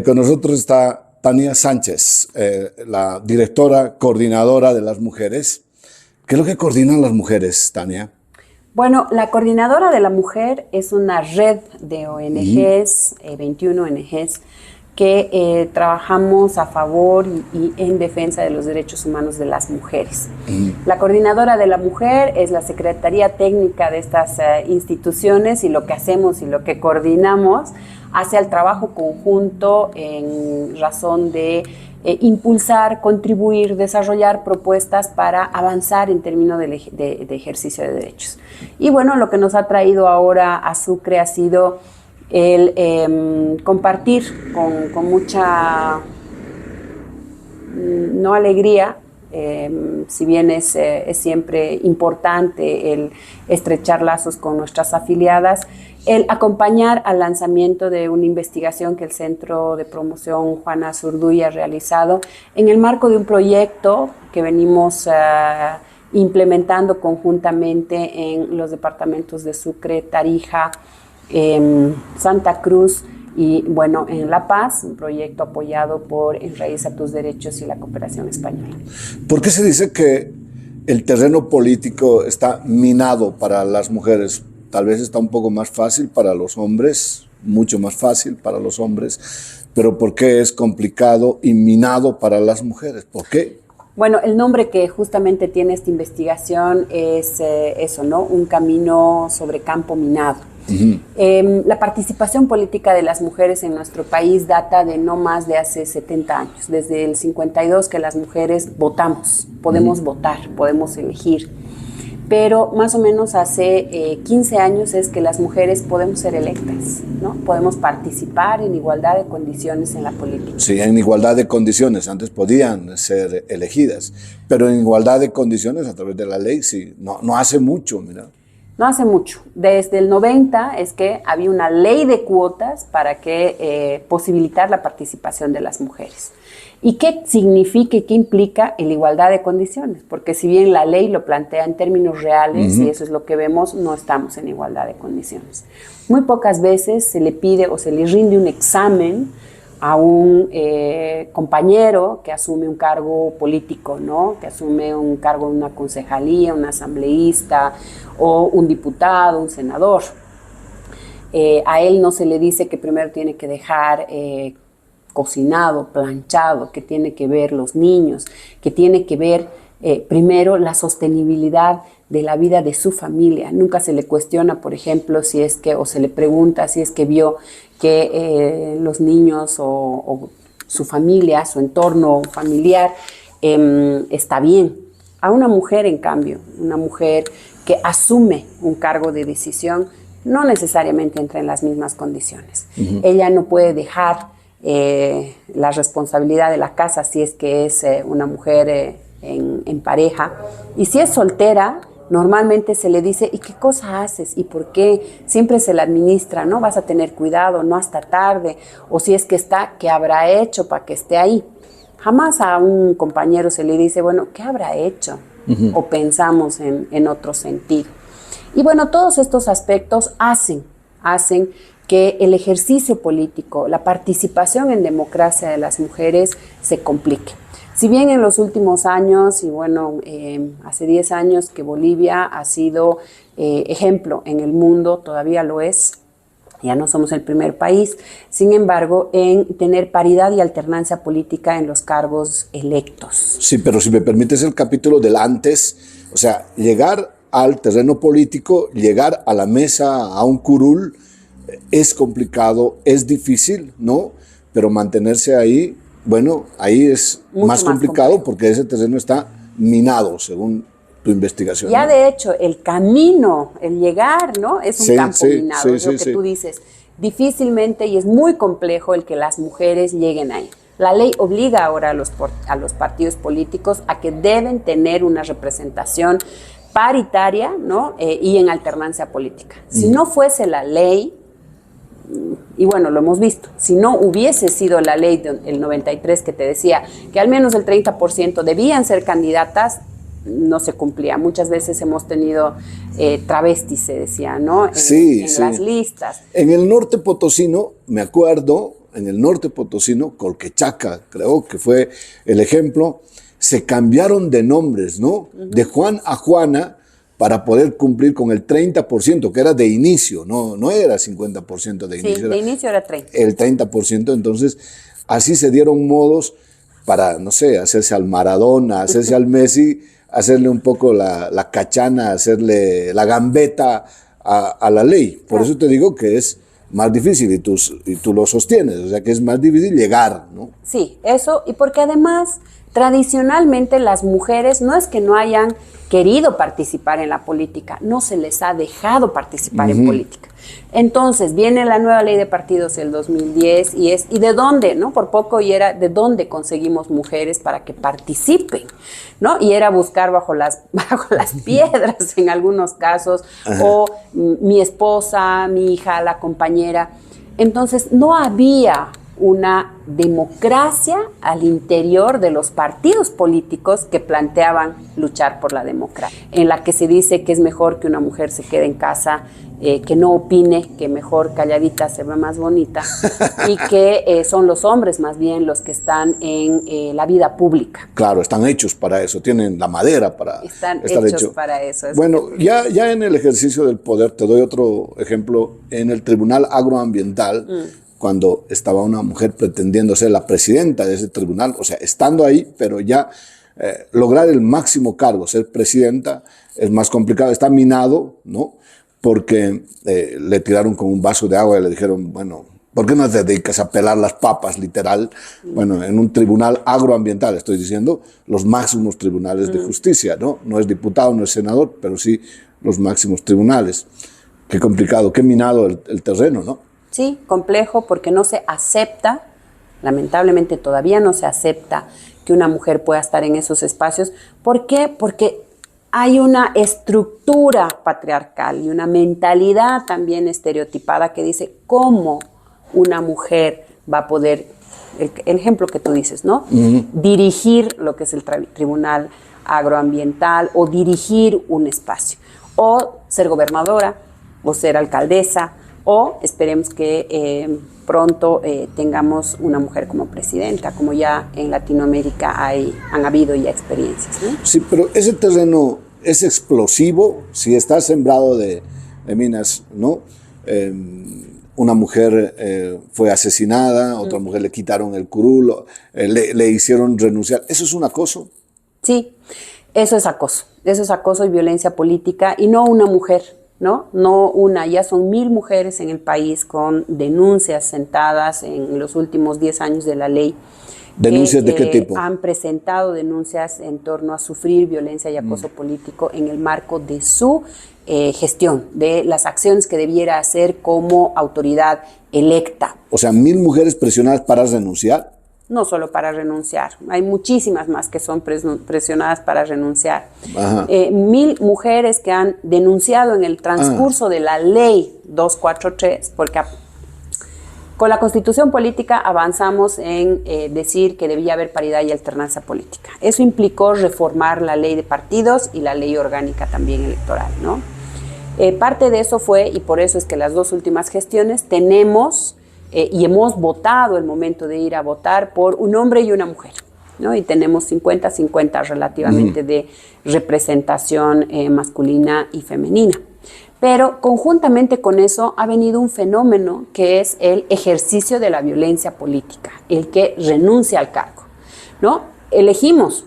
Con nosotros está Tania Sánchez, la directora coordinadora de las mujeres. ¿Qué es lo que coordinan las mujeres, Tania? Bueno, la Coordinadora de la Mujer es una red de ONGs, 21 ONGs, que trabajamos a favor y en defensa de los derechos humanos de las mujeres. La Coordinadora de la Mujer es la Secretaría Técnica de estas instituciones, y lo que hacemos y lo que coordinamos hace el trabajo conjunto en razón de impulsar, contribuir, desarrollar propuestas para avanzar en términos de ejercicio de derechos. Y bueno, lo que nos ha traído ahora a Sucre ha sido el compartir con mucha, no alegría, si bien es siempre importante el estrechar lazos con nuestras afiliadas, el acompañar al lanzamiento de una investigación que el Centro de Promoción Juana Zurduy ha realizado en el marco de un proyecto que venimos implementando conjuntamente en los departamentos de Sucre, Tarija, Santa Cruz y, bueno, en La Paz, un proyecto apoyado por Enraíza Tus Derechos y la Cooperación Española. ¿Por qué se dice que el terreno político está minado para las mujeres? Tal vez está un poco más fácil para los hombres, mucho más fácil para los hombres, pero ¿por qué es complicado y minado para las mujeres? ¿Por qué? Bueno, el nombre que justamente tiene esta investigación es eso, ¿no? Un camino sobre campo minado. La participación política de las mujeres en nuestro país data de no más de hace 70 años, desde el 52 que las mujeres votamos, podemos votar, podemos elegir, pero más o menos hace 15 años es que las mujeres podemos ser electas, ¿no? Podemos participar en igualdad de condiciones en la política. Sí, en igualdad de condiciones, antes podían ser elegidas, pero en igualdad de condiciones a través de la ley, sí, no hace mucho, mira. No hace mucho. Desde el 90 es que había una ley de cuotas para que posibilitar la participación de las mujeres. ¿Y qué significa y qué implica la igualdad de condiciones? Porque si bien la ley lo plantea en términos reales, y eso es lo que vemos, no estamos en igualdad de condiciones. Muy pocas veces se le pide o se le rinde un examen a un compañero que asume un cargo político, ¿no? Que asume un cargo en una concejalía, un asambleísta o un diputado, un senador. A él no se le dice que primero tiene que dejar cocinado, planchado, que tiene que ver los niños, que tiene que ver primero la sostenibilidad de la vida de su familia. Nunca se le cuestiona, por ejemplo, si es que, o se le pregunta si es que vio que los niños o su familia, su entorno familiar está bien. A una mujer, en cambio, una mujer que asume un cargo de decisión, no necesariamente entra en las mismas condiciones. Ella no puede dejar la responsabilidad de la casa si es que es una mujer en pareja. Y si es soltera, normalmente se le dice, ¿y qué cosa haces? ¿Y por qué? Siempre se la administra, ¿no? Vas a tener cuidado, no hasta tarde. O si es que está, ¿qué habrá hecho para que esté ahí? Jamás a un compañero se le dice, bueno, ¿qué habrá hecho? O pensamos en otro sentido. Y bueno, todos estos aspectos hacen que el ejercicio político, la participación en democracia de las mujeres se complique. Si bien en los últimos años, y bueno, hace 10 años que Bolivia ha sido ejemplo en el mundo, todavía lo es, ya no somos el primer país, sin embargo, en tener paridad y alternancia política en los cargos electos. Sí, pero si me permites el capítulo del antes, o sea, llegar al terreno político, llegar a la mesa, a un curul, es complicado, es difícil, ¿no? Pero mantenerse ahí, bueno, ahí es más complicado porque ese terreno está minado, según tu investigación. Ya, ¿no? De hecho, el camino, el llegar, ¿no? Es un campo minado, es lo que tú dices. Difícilmente, y es muy complejo el que las mujeres lleguen ahí. La ley obliga ahora a los partidos políticos a que deben tener una representación paritaria, ¿no? Y en alternancia política. Si no fuese la ley, y bueno, lo hemos visto, si no hubiese sido la ley del 93 que te decía que al menos el 30% debían ser candidatas, no se cumplía. Muchas veces hemos tenido travestis, se decía, ¿no? En las listas. En el norte potosino, me acuerdo, en el norte potosino, Colquechaca, creo que fue el ejemplo, se cambiaron de nombres, ¿no? De Juan a Juana para poder cumplir con el 30%, que era de inicio, no era 50% de inicio. Sí, de inicio era 30%. El 30%, entonces así se dieron modos para, no sé, hacerse al Maradona, hacerse al Messi, hacerle un poco la cachana, hacerle la gambeta a la ley. Por eso te digo que es más difícil y tú lo sostienes, o sea que es más difícil llegar, ¿no? Sí, eso, y porque además tradicionalmente las mujeres no es que no hayan querido participar en la política, no se les ha dejado participar en política. Entonces viene la nueva ley de partidos el 2010 ¿y de dónde? ¿No? Por poco y era de dónde conseguimos mujeres para que participen, ¿no? Y era buscar bajo las piedras en algunos casos, o mi esposa, mi hija, la compañera. Entonces no había una democracia al interior de los partidos políticos que planteaban luchar por la democracia, en la que se dice que es mejor que una mujer se quede en casa, que no opine, que mejor calladita se ve más bonita, y que son los hombres más bien los que están en la vida pública. Claro, están hechos para eso, tienen la madera para estar hechos para eso. Bueno, ya en el ejercicio del poder, te doy otro ejemplo, en el Tribunal Agroambiental, cuando estaba una mujer pretendiendo ser la presidenta de ese tribunal, o sea, estando ahí, pero ya lograr el máximo cargo, ser presidenta, es más complicado, está minado, ¿no? Porque le tiraron con un vaso de agua y le dijeron, bueno, ¿por qué no te dedicas a pelar las papas, literal? Bueno, en un tribunal agroambiental, estoy diciendo, los máximos tribunales de justicia, ¿no? No es diputado, no es senador, pero sí los máximos tribunales. Qué complicado, qué minado el terreno, ¿no? Sí, complejo porque no se acepta, lamentablemente todavía no se acepta que una mujer pueda estar en esos espacios. ¿Por qué? Porque hay una estructura patriarcal y una mentalidad también estereotipada que dice cómo una mujer va a poder, el ejemplo que tú dices, ¿no? Dirigir lo que es el tribunal agroambiental o dirigir un espacio, o ser gobernadora, o ser alcaldesa, o esperemos que pronto tengamos una mujer como presidenta, como ya en Latinoamérica han habido ya experiencias, ¿no? Sí, pero ese terreno es explosivo si está sembrado de minas, ¿no? Una mujer fue asesinada, otra mujer le quitaron el curul, le hicieron renunciar. ¿Eso es un acoso? Sí, eso es acoso y violencia política, y no una mujer, ¿no? No una, ya son 1000 mujeres en el país con denuncias sentadas en los últimos 10 años de la ley. ¿Denuncias de qué tipo? Han presentado denuncias en torno a sufrir violencia y acoso político en el marco de su gestión, de las acciones que debiera hacer como autoridad electa. O sea, 1000 mujeres presionadas para renunciar. No solo para renunciar, hay muchísimas más que son presionadas para renunciar. 1000 mujeres que han denunciado en el transcurso de la ley 243, porque con la Constitución política avanzamos en decir que debía haber paridad y alternancia política. Eso implicó reformar la ley de partidos y la ley orgánica también electoral, ¿no? Parte de eso fue, y por eso es que las 2 últimas gestiones tenemos y hemos votado el momento de ir a votar por un hombre y una mujer, ¿no? Y tenemos 50-50 relativamente de representación masculina y femenina. Pero conjuntamente con eso ha venido un fenómeno que es el ejercicio de la violencia política, el que renuncia al cargo, ¿no? Elegimos,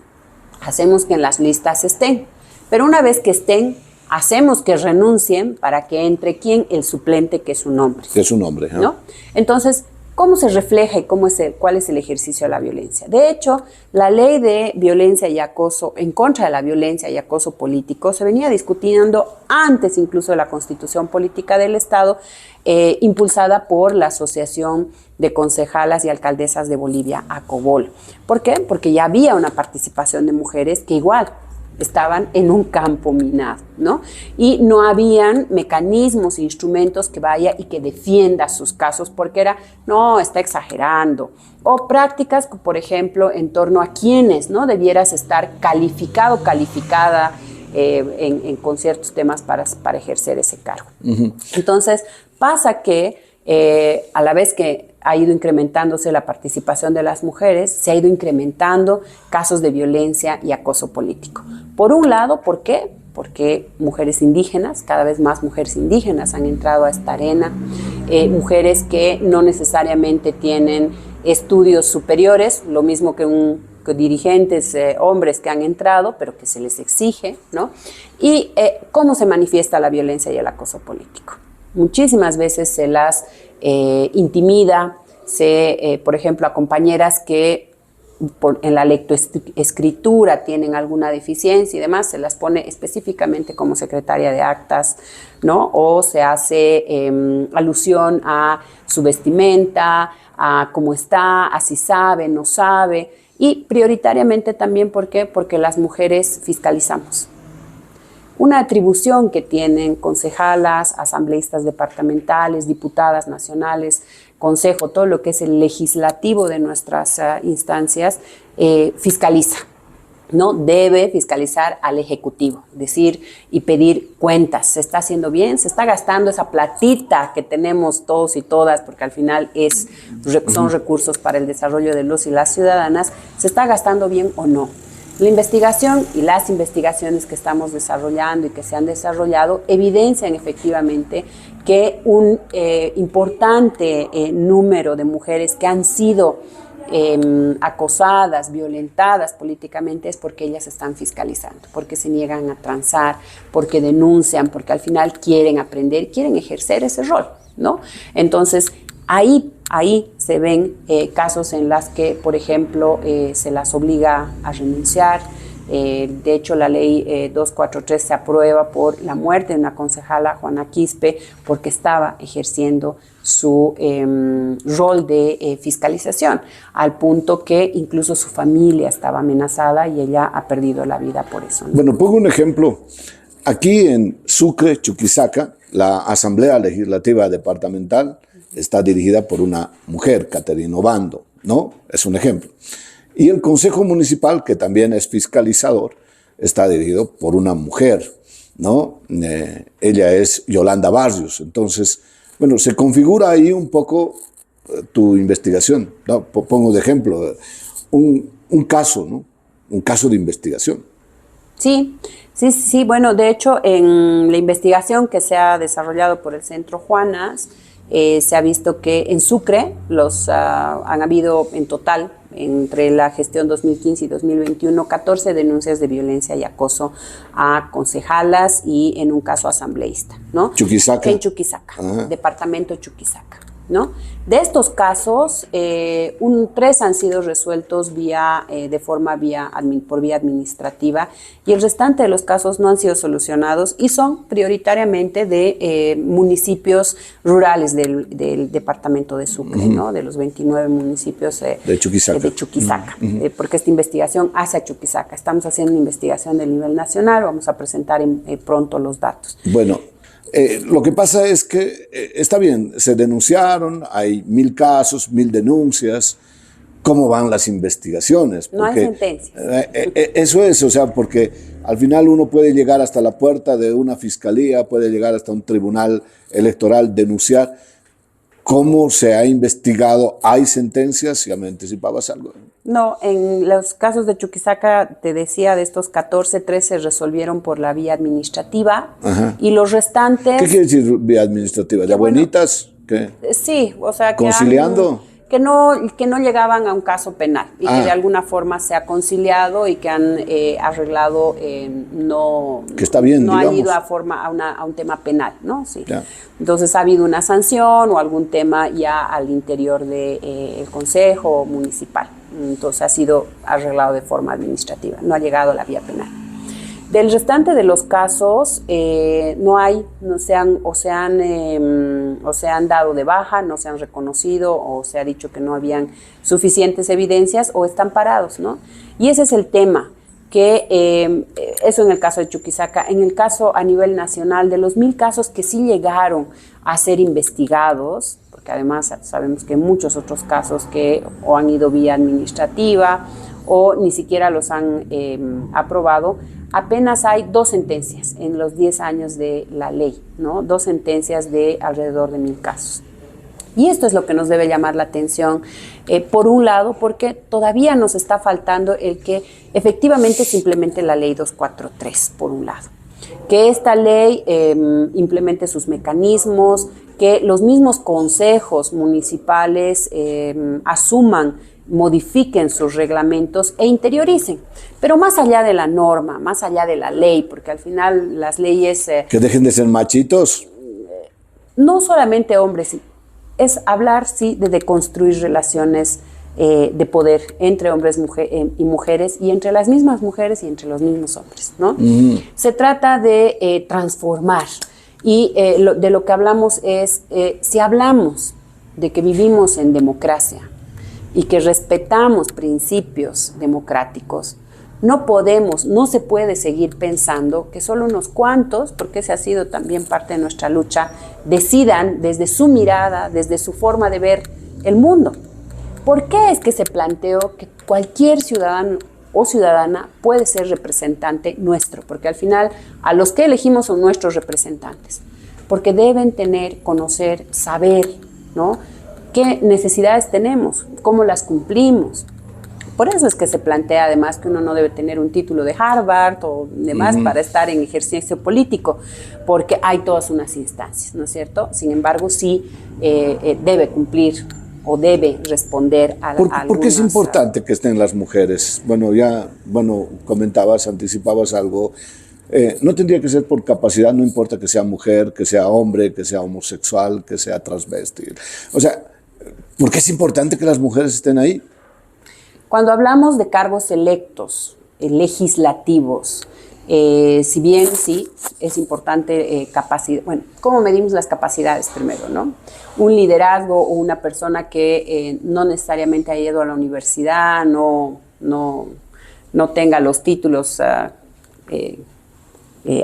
hacemos que en las listas estén, pero una vez que estén, hacemos que renuncien para que entre ¿quién? El suplente, que es un hombre. Que es un hombre, ¿no? Entonces, ¿cómo se refleja y cuál es el ejercicio de la violencia? De hecho, la ley de violencia y acoso, en contra de la violencia y acoso político, se venía discutiendo antes incluso de la Constitución Política del Estado, impulsada por la Asociación de Concejalas y Alcaldesas de Bolivia, ACOBOL. ¿Por qué? Porque ya había una participación de mujeres que igual estaban en un campo minado, ¿no? Y no habían mecanismos, instrumentos que vaya y que defienda sus casos, porque era, no, está exagerando. O prácticas, por ejemplo, en torno a quiénes, ¿no? Debieras estar calificado, calificada con ciertos temas para ejercer ese cargo. Entonces, pasa que a la vez que ha ido incrementándose la participación de las mujeres, se ha ido incrementando casos de violencia y acoso político. Por un lado, ¿por qué? Porque mujeres indígenas, cada vez más mujeres indígenas han entrado a esta arena, mujeres que no necesariamente tienen estudios superiores, lo mismo que dirigentes, hombres que han entrado, pero que se les exige, ¿no? Y cómo se manifiesta la violencia y el acoso político. Muchísimas veces se las intimida, por ejemplo, a compañeras que en la lectoescritura tienen alguna deficiencia y demás, se las pone específicamente como secretaria de actas, ¿no? O se hace alusión a su vestimenta, a cómo está, a si sabe, no sabe, y prioritariamente también, ¿por qué? Porque las mujeres fiscalizamos. Una atribución que tienen concejalas, asambleístas departamentales, diputadas nacionales, consejo, todo lo que es el legislativo de nuestras instancias, fiscaliza, ¿no? Debe fiscalizar al Ejecutivo, decir y pedir cuentas. ¿Se está haciendo bien? ¿Se está gastando esa platita que tenemos todos y todas? Porque al final son recursos para el desarrollo de los y las ciudadanas. ¿Se está gastando bien o no? La investigación y las investigaciones que estamos desarrollando y que se han desarrollado evidencian efectivamente que un importante número de mujeres que han sido acosadas, violentadas políticamente es porque ellas están fiscalizando, porque se niegan a transar, porque denuncian, porque al final quieren aprender, quieren ejercer ese rol, ¿no? Entonces, ahí se ven casos en las que, por ejemplo, se las obliga a renunciar. De hecho, la ley 243 se aprueba por la muerte de una concejala, Juana Quispe, porque estaba ejerciendo su rol de fiscalización, al punto que incluso su familia estaba amenazada y ella ha perdido la vida por eso, ¿no? Bueno, pongo un ejemplo. Aquí en Sucre, Chuquisaca, la Asamblea Legislativa Departamental está dirigida por una mujer, Caterina Obando, ¿no? Es un ejemplo. Y el Consejo Municipal, que también es fiscalizador, está dirigido por una mujer, ¿no? Ella es Yolanda Barrios. Entonces, bueno, se configura ahí un poco tu investigación, ¿no? Pongo de ejemplo un caso, ¿no? Un caso de investigación. Sí. Bueno, de hecho, en la investigación que se ha desarrollado por el Centro Juanas, se ha visto que en Sucre han habido en total, entre la gestión 2015 y 2021, 14 denuncias de violencia y acoso a concejalas y en un caso asambleísta, ¿no? Chuquisaca. En Chuquisaca, departamento Chuquisaca, ¿no? De estos casos, 3 han sido resueltos por vía administrativa y el restante de los casos no han sido solucionados y son prioritariamente de municipios rurales del departamento de Sucre, ¿no? De los 29 municipios de Chuquisaca, porque esta investigación hace a Chuquisaca. Estamos haciendo una investigación del nivel nacional, vamos a presentar pronto los datos. Bueno. Lo que pasa es que está bien, se denunciaron, hay 1000 casos, 1000 denuncias. ¿Cómo van las investigaciones? Porque, no hay sentencias. Eso es, o sea, porque al final uno puede llegar hasta la puerta de una fiscalía, puede llegar hasta un tribunal electoral, denunciar. ¿Cómo se ha investigado? ¿Hay sentencias? Ya me anticipabas algo. No, en los casos de Chuquisaca, te decía, de estos 14, 13 se resolvieron por la vía administrativa. Ajá. Y los restantes... ¿Qué quiere decir vía administrativa? ¿De abuelitas? ¿Qué? Sí, o sea... ¿Conciliando? Que no llegaban a un caso penal y que de alguna forma se ha conciliado y que han arreglado, que está bien, no digamos. Ha ido a un tema penal, ¿no? Sí. Ya. Entonces ha habido una sanción o algún tema ya al interior del Consejo Municipal. Entonces ha sido arreglado de forma administrativa, no ha llegado a la vía penal. Del restante de los casos, se han dado de baja, no se han reconocido o se ha dicho que no habían suficientes evidencias o están parados, ¿no? Y ese es el tema, que eso en el caso de Chuquisaca. En el caso a nivel nacional, de los 1000 casos que sí llegaron a ser investigados, porque además sabemos que hay muchos otros casos que o han ido vía administrativa o ni siquiera los han aprobado, apenas hay 2 sentencias en los 10 años de la ley, ¿no? 2 sentencias de alrededor de 1000 casos. Y esto es lo que nos debe llamar la atención, por un lado, porque todavía nos está faltando el que efectivamente se implemente la ley 243, por un lado. Que esta ley implemente sus mecanismos, que los mismos consejos municipales asuman, modifiquen sus reglamentos e interioricen. Pero más allá de la norma, más allá de la ley, porque al final las leyes... que dejen de ser machitos. No solamente hombres, es hablar, sí, de deconstruir relaciones de poder entre hombres y mujeres, y entre las mismas mujeres y entre los mismos hombres, ¿no? Se trata de transformar, y de lo que hablamos es, si hablamos de que vivimos en democracia y que respetamos principios democráticos, no se puede seguir pensando que solo unos cuantos, porque ese ha sido también parte de nuestra lucha, decidan desde su mirada, desde su forma de ver el mundo. ¿Por qué es que se planteó que cualquier ciudadano o ciudadana puede ser representante nuestro? Porque al final a los que elegimos son nuestros representantes, porque deben conocer, saber, ¿no?, qué necesidades tenemos, cómo las cumplimos. Por eso es que se plantea además que uno no debe tener un título de Harvard o demás para estar en ejercicio político, porque hay todas unas instancias, ¿no es cierto? Sin embargo, sí debe cumplir o debe responder a algunas... ¿Por qué es importante que estén las mujeres? Bueno, comentabas, anticipabas algo. No tendría que ser por capacidad, no importa que sea mujer, que sea hombre, que sea homosexual, que sea transvesti. O sea, ¿por qué es importante que las mujeres estén ahí? Cuando hablamos de cargos electos, legislativos, si bien sí es importante capacidad, bueno, ¿cómo medimos las capacidades primero, no? Un liderazgo o una persona que no necesariamente ha ido a la universidad, no tenga los títulos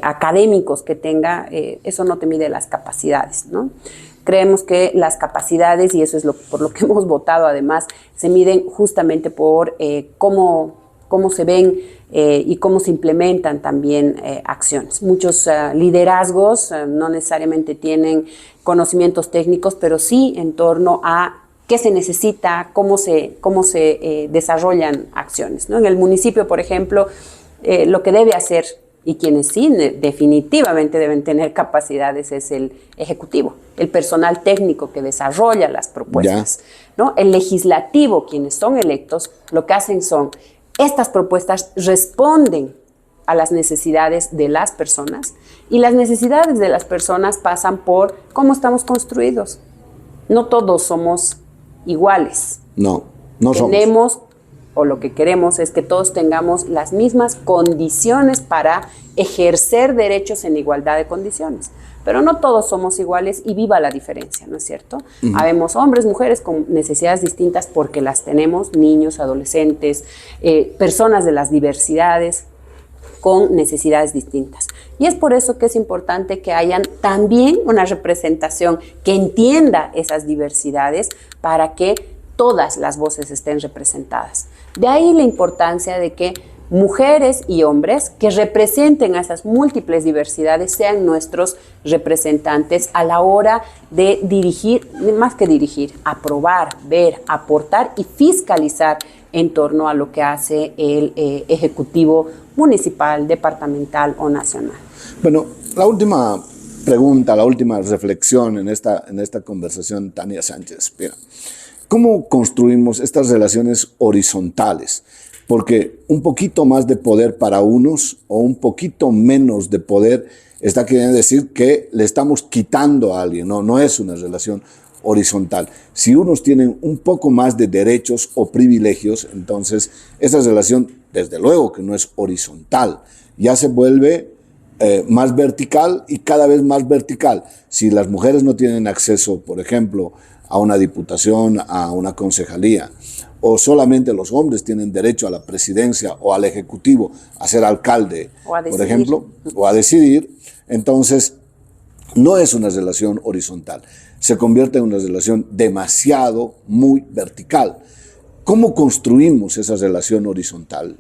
académicos que tenga, eso no te mide las capacidades, ¿no? Creemos que las capacidades, y eso es por lo que hemos votado además, se miden justamente por cómo se ven y cómo se implementan también acciones. Muchos liderazgos no necesariamente tienen conocimientos técnicos, pero sí en torno a qué se necesita, cómo se desarrollan acciones, ¿no? En el municipio, por ejemplo, lo que debe hacer, y quienes sí definitivamente deben tener capacidades, es el ejecutivo, el personal técnico que desarrolla las propuestas, ¿no? El legislativo, quienes son electos, lo que hacen son, estas propuestas responden a las necesidades de las personas, y las necesidades de las personas pasan por cómo estamos construidos. No todos somos iguales. No somos. O lo que queremos es que todos tengamos las mismas condiciones para ejercer derechos en igualdad de condiciones. Pero no todos somos iguales, y viva la diferencia, ¿no es cierto? Habemos hombres, mujeres con necesidades distintas, porque las tenemos, niños, adolescentes, personas de las diversidades con necesidades distintas. Y es por eso que es importante que hayan también una representación que entienda esas diversidades, para que todas las voces estén representadas. De ahí la importancia de que mujeres y hombres que representen a esas múltiples diversidades sean nuestros representantes a la hora de dirigir, más que dirigir, aprobar, ver, aportar y fiscalizar en torno a lo que hace el Ejecutivo municipal, departamental o nacional. Bueno, la última pregunta, la última reflexión en esta conversación, Tania Sánchez. Mira, ¿cómo construimos estas relaciones horizontales? Porque un poquito más de poder para unos o un poquito menos de poder está queriendo decir que le estamos quitando a alguien. No es una relación horizontal. Si unos tienen un poco más de derechos o privilegios, entonces esa relación, desde luego que no es horizontal, ya se vuelve más vertical y cada vez más vertical. Si las mujeres no tienen acceso, por ejemplo, a una diputación, a una concejalía, o solamente los hombres tienen derecho a la presidencia o al ejecutivo, a ser alcalde, por ejemplo, o a decidir, entonces no es una relación horizontal, se convierte en una relación demasiado, muy vertical. ¿Cómo construimos esa relación horizontal?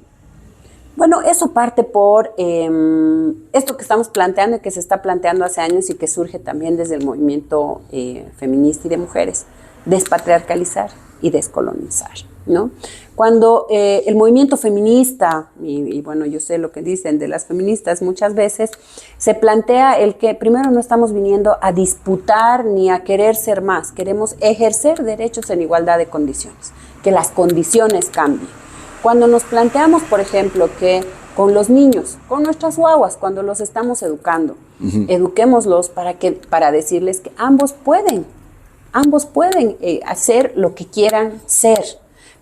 Bueno, eso parte por esto que estamos planteando y que se está planteando hace años y que surge también desde el movimiento feminista y de mujeres. despatriarcalizar y descolonizar, ¿no? Cuando el movimiento feminista, y bueno, yo sé lo que dicen de las feministas muchas veces, se plantea el que primero no estamos viniendo a disputar ni a querer ser más, queremos ejercer derechos en igualdad de condiciones, que las condiciones cambien. Cuando nos planteamos, por ejemplo, que con los niños, con nuestras guaguas, cuando los estamos educando, eduquémoslos para decirles que ambos pueden hacer lo que quieran ser.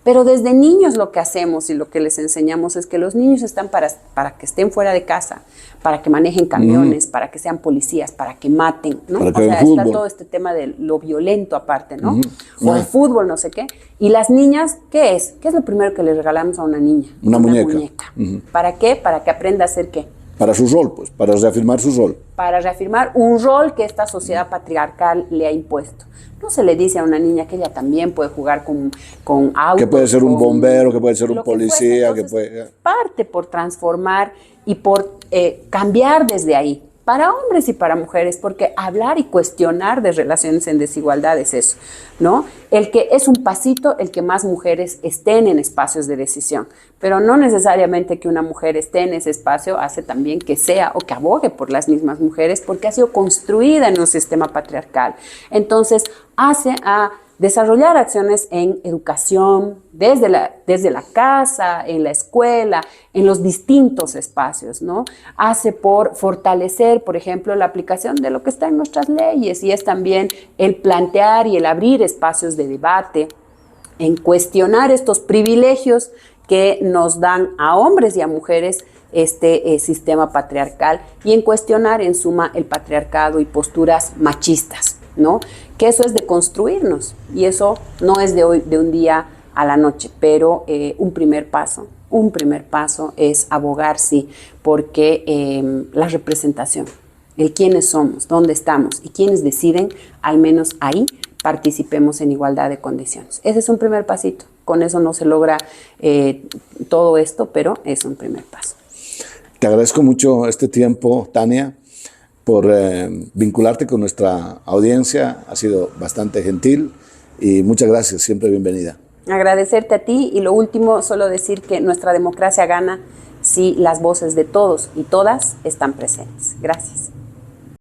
Pero desde niños lo que hacemos y lo que les enseñamos es que los niños están para que estén fuera de casa, para que manejen camiones, para que sean policías, para que maten, ¿no? O sea, está todo este tema de lo violento aparte, ¿no? O el fútbol, no sé qué. Y las niñas, ¿qué es? ¿Qué es lo primero que les regalamos a una niña? Una muñeca. ¿Para qué? Para que aprenda a hacer ¿qué? Para su rol, pues, para reafirmar su rol. Para reafirmar un rol que esta sociedad patriarcal le ha impuesto. No se le dice a una niña que ella también puede jugar con autos. Que puede ser un bombero, que puede ser un policía, que puede... Parte por transformar y por cambiar desde ahí, para hombres y para mujeres, porque hablar y cuestionar de relaciones en desigualdad es eso, ¿no? El que es un pasito, el que más mujeres estén en espacios de decisión, pero no necesariamente que una mujer esté en ese espacio hace también que sea o que abogue por las mismas mujeres, porque ha sido construida en un sistema patriarcal. Entonces, hace a desarrollar acciones en educación, desde la casa, en la escuela, en los distintos espacios, ¿no? Hace por fortalecer, por ejemplo, la aplicación de lo que está en nuestras leyes y es también el plantear y el abrir espacios de debate, en cuestionar estos privilegios que nos dan a hombres y a mujeres este sistema patriarcal y en cuestionar en suma el patriarcado y posturas machistas, ¿no? Que eso es de construirnos y eso no es de hoy, de un día a la noche, pero un primer paso es abogar, sí, porque la representación, el quiénes somos, dónde estamos y quiénes deciden, al menos ahí participemos en igualdad de condiciones. Ese es un primer pasito, con eso no se logra todo esto, pero es un primer paso. Te agradezco mucho este tiempo, Tania, por vincularte con nuestra audiencia. Ha sido bastante gentil y muchas gracias, siempre bienvenida. Agradecerte a ti y lo último, solo decir que nuestra democracia gana si las voces de todos y todas están presentes. Gracias.